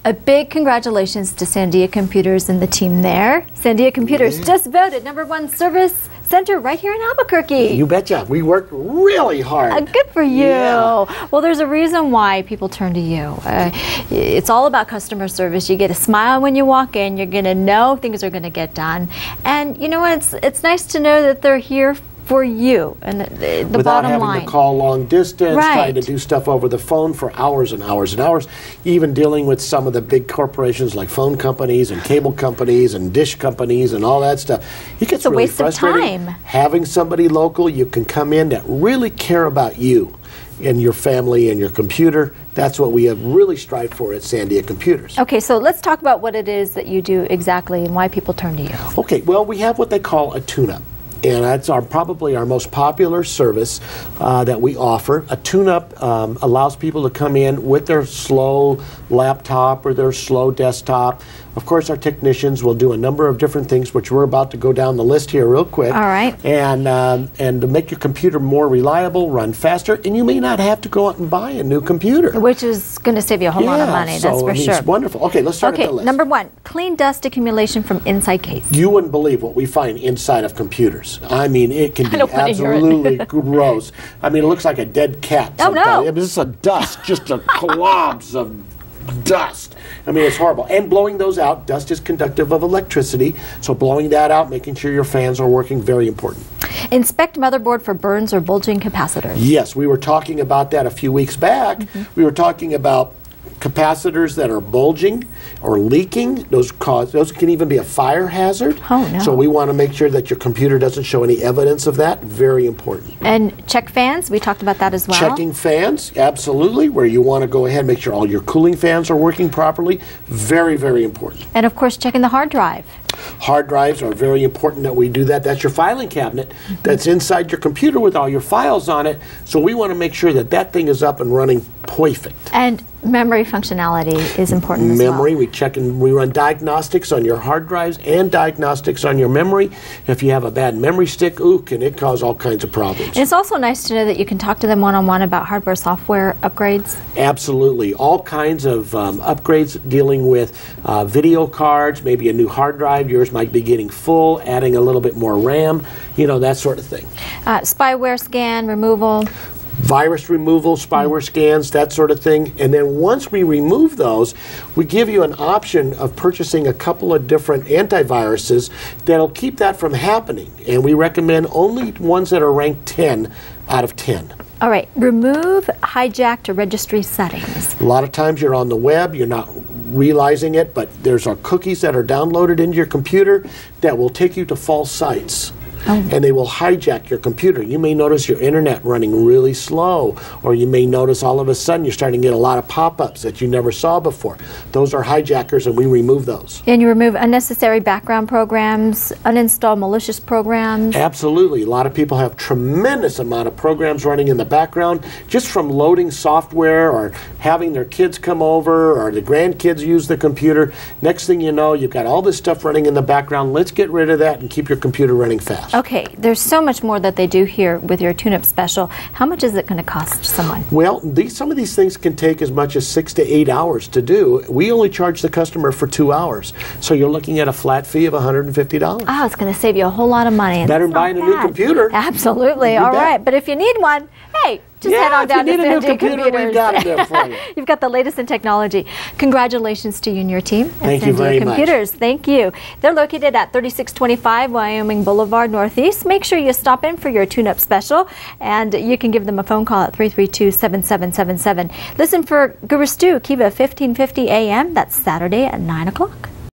A big congratulations to Sandia Computers and the team there. Sandia Computers just voted #1 service center right here in Albuquerque. You betcha. We worked really hard. Good for you. Yeah. Well, there's a reason why people turn to you. It's all about customer service. You get a smile when you walk in. You're going to know things are going to get done. And you know what? It's nice to know that they're here for you and the without bottom line. having to call long distance, Right. trying to do stuff over the phone for hours and hours and hours, even dealing with some of the big corporations like phone companies and cable companies and dish companies and all that stuff. It gets a really waste of frustrating. time. Having somebody local you can come in that really care about you and your family and your computer, that's what we have really strived for at Sandia Computers. Okay, so let's talk about what it is that you do exactly and why people turn to you. Okay, well, we have what they call a tune-up. And that's probably our most popular service that we offer. A tune-up allows people to come in with their slow laptop or their slow desktop. Of course, our technicians will do a number of different things, which we're about to go down the list here real quick. All right. And to make your computer more reliable, run faster, and you may not have to go out and buy a new computer. Which is going to save you a whole lot of money, that's for sure. It's wonderful. Okay, let's start at the list. #1, clean dust accumulation from inside case. You wouldn't believe what we find inside of computers. I mean, it can be absolutely gross. I mean, it looks like a dead cat sometimes. Oh, no. It's just a dust, just a globs of dust. I mean, it's horrible. And blowing those out, dust is conductive of electricity, so blowing that out, making sure your fans are working, very important. Inspect motherboard for burns or bulging capacitors. Yes, we were talking about that a few weeks back. We were talking about capacitors that are bulging or leaking. Those can even be a fire hazard. Oh, no. So we want to make sure that your computer doesn't show any evidence of that. Very important. And check fans, we talked about that as well. Checking fans, absolutely, where you want to go ahead and make sure all your cooling fans are working properly. Very, very important. And of course, checking the hard drive. Hard drives are very important that we do that. That's your filing cabinet that's inside your computer with all your files on it. So we want to make sure that that thing is up and running perfect. And memory functionality is important as well. Memory, we check and we run diagnostics on your hard drives and diagnostics on your memory. If you have a bad memory stick, can it cause all kinds of problems. And it's also nice to know that you can talk to them one-on-one about hardware, software upgrades. Absolutely. All kinds of upgrades dealing with video cards, maybe a new hard drive. Yours might be getting full, adding a little bit more RAM, you know, that sort of thing. Spyware scan, removal. Virus removal, spyware scans, that sort of thing. And then once we remove those, we give you an option of purchasing a couple of different antiviruses that'll keep that from happening. And we recommend only ones that are ranked 10 out of 10. All right, remove hijacked registry settings. A lot of times you're on the web, you're not realizing it, but there's cookies that are downloaded into your computer that will take you to false sites. And they will hijack your computer. You may notice your internet running really slow, or you may notice all of a sudden you're starting to get a lot of pop-ups that you never saw before. Those are hijackers, and we remove those. And you remove unnecessary background programs, uninstall malicious programs. Absolutely. A lot of people have tremendous amount of programs running in the background just from loading software or having their kids come over or the grandkids use the computer. Next thing you know, you've got all this stuff running in the background. Let's get rid of that and keep your computer running fast. Okay, there's so much more that they do here with your tune-up special. How much is it going to cost someone? Well, some of these things can take as much as 6 to 8 hours to do. We only charge the customer for 2 hours. So you're looking at a flat fee of $150. Oh, it's going to save you a whole lot of money. Better than buying a new computer. Absolutely. All right. But if you need one, hey, just head on down to Sandia Computers. We've got it there for you. You've got the latest in technology. Congratulations to you and your team at Sandia Computers. Thank you. They're located at 3625 Wyoming Boulevard Northeast. Make sure you stop in for your tune-up special, and you can give them a phone call at 332-7777. Listen for Guru Stu, Kiva 1550 AM. That's Saturday at 9 o'clock.